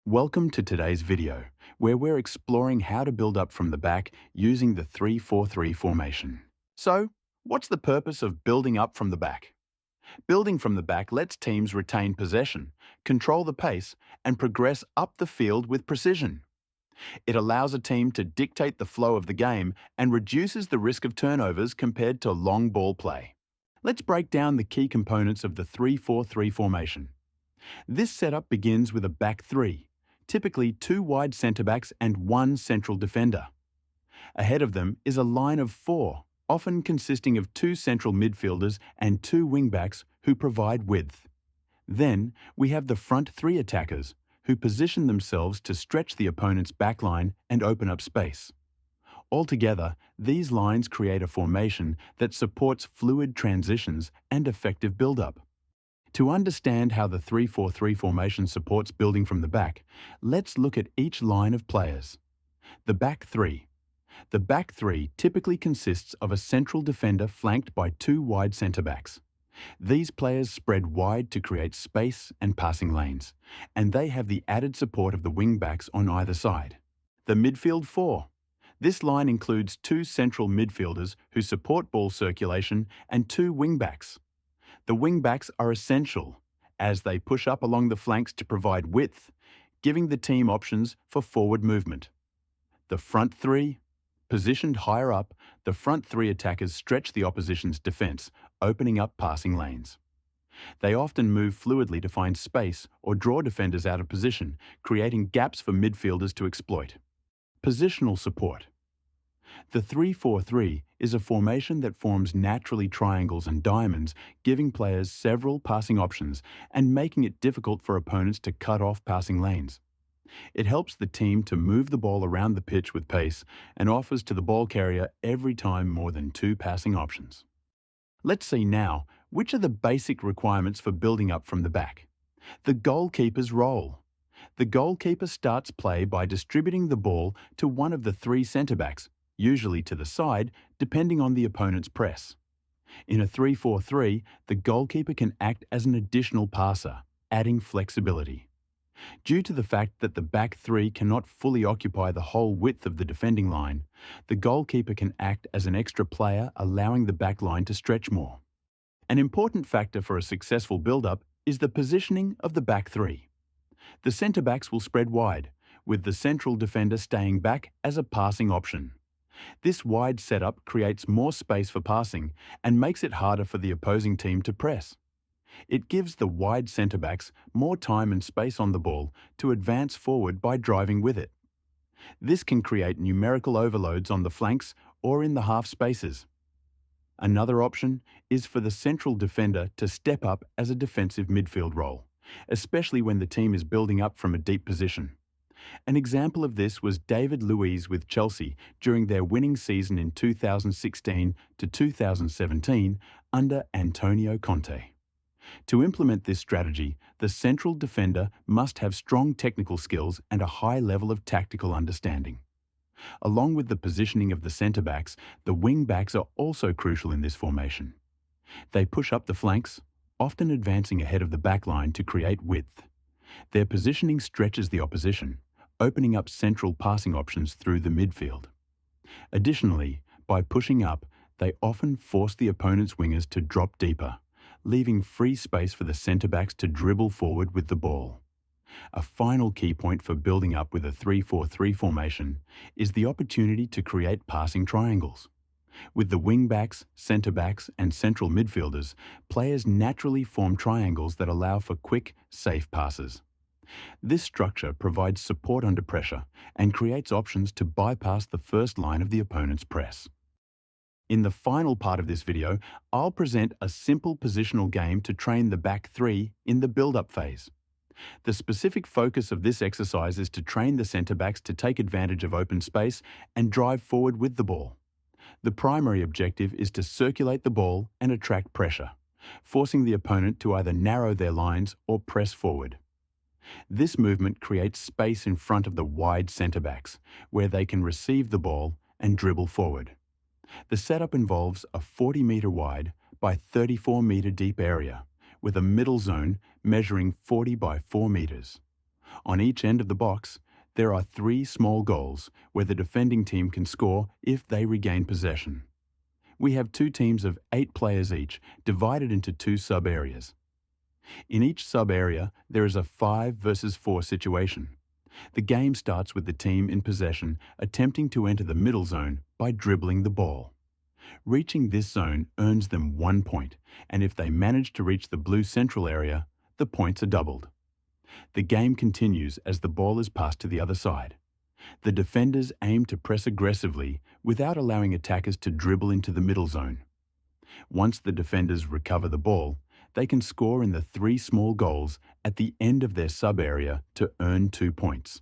Welcome to today's video, where we're exploring how to build up from the back using the 3-4-3 formation. So, what's the purpose of building up from the back? Building from the back lets teams retain possession, control the pace, and progress up the field with precision. It allows a team to dictate the flow of the game and reduces the risk of turnovers compared to long ball play. Let's break down the key components of the 3-4-3 formation. This setup begins with a back three, typically two wide centre-backs and one central defender. Ahead of them is a line of four, often consisting of two central midfielders and two wing-backs who provide width. Then, we have the front three attackers, who position themselves to stretch the opponent's backline and open up space. Altogether, these lines create a formation that supports fluid transitions and effective build-up. To understand how the 3-4-3 formation supports building from the back, let's look at each line of players. The back three. The back three typically consists of a central defender flanked by two wide centre-backs. These players spread wide to create space and passing lanes, and they have the added support of the wing-backs on either side. The midfield four. This line includes two central midfielders who support ball circulation and two wing-backs. The wing-backs are essential, as they push up along the flanks to provide width, giving the team options for forward movement. The front three. Positioned higher up, the front three attackers stretch the opposition's defence, opening up passing lanes. They often move fluidly to find space or draw defenders out of position, creating gaps for midfielders to exploit. Positional support. The 3-4-3 is a formation that forms naturally triangles and diamonds, giving players several passing options and making it difficult for opponents to cut off passing lanes. It helps the team to move the ball around the pitch with pace and offers to the ball carrier every time more than two passing options. Let's see now which are the basic requirements for building up from the back. The goalkeeper's role. The goalkeeper starts play by distributing the ball to one of the three centre-backs, usually to the side, depending on the opponent's press. In a 3-4-3, the goalkeeper can act as an additional passer, adding flexibility. Due to the fact that the back three cannot fully occupy the whole width of the defending line, the goalkeeper can act as an extra player, allowing the back line to stretch more. An important factor for a successful build-up is the positioning of the back three. The centre-backs will spread wide, with the central defender staying back as a passing option. This wide setup creates more space for passing and makes it harder for the opposing team to press. It gives the wide centre-backs more time and space on the ball to advance forward by driving with it. This can create numerical overloads on the flanks or in the half spaces. Another option is for the central defender to step up as a defensive midfield role, especially when the team is building up from a deep position. An example of this was David Luiz with Chelsea during their winning season in 2016 to 2017 under Antonioconte. To implement this strategy, the central defender must have strong technical skills and a high level of tactical understanding. Along with the positioning of the centre-backs, the wing-backs are also crucial in this formation. They push up the flanks, often advancing ahead of the backline to create width. Their positioning stretches the opposition, opening up central passing options through the midfield. Additionally, by pushing up, they often force the opponent's wingers to drop deeper, leaving free space for the centre-backs to dribble forward with the ball. A final key point for building up with a 3-4-3 formation is the opportunity to create passing triangles. With the wing-backs, centre-backs and central midfielders, players naturally form triangles that allow for quick, safe passes. This structure provides support under pressure and creates options to bypass the first line of the opponent's press. In the final part of this video, I'll present a simple positional game to train the back three in the build-up phase. The specific focus of this exercise is to train the centre-backs to take advantage of open space and drive forward with the ball. The primary objective is to circulate the ball and attract pressure, forcing the opponent to either narrow their lines or press forward. This movement creates space in front of the wide centre-backs, where they can receive the ball and dribble forward. The setup involves a 40-metre wide by 34-metre deep area, with a middle zone measuring 40 by 4 metres. On each end of the box, there are 3 small goals where the defending team can score if they regain possession. We have 2 teams of 8 players each, divided into 2 sub-areas. In each sub-area, there is a 5 versus 4 situation. The game starts with the team in possession attempting to enter the middle zone by dribbling the ball. Reaching this zone earns them 1 point, and if they manage to reach the blue central area, the points are doubled. The game continues as the ball is passed to the other side. The defenders aim to press aggressively without allowing attackers to dribble into the middle zone. Once the defenders recover the ball, they can score in the 3 small goals at the end of their sub-area to earn 2 points.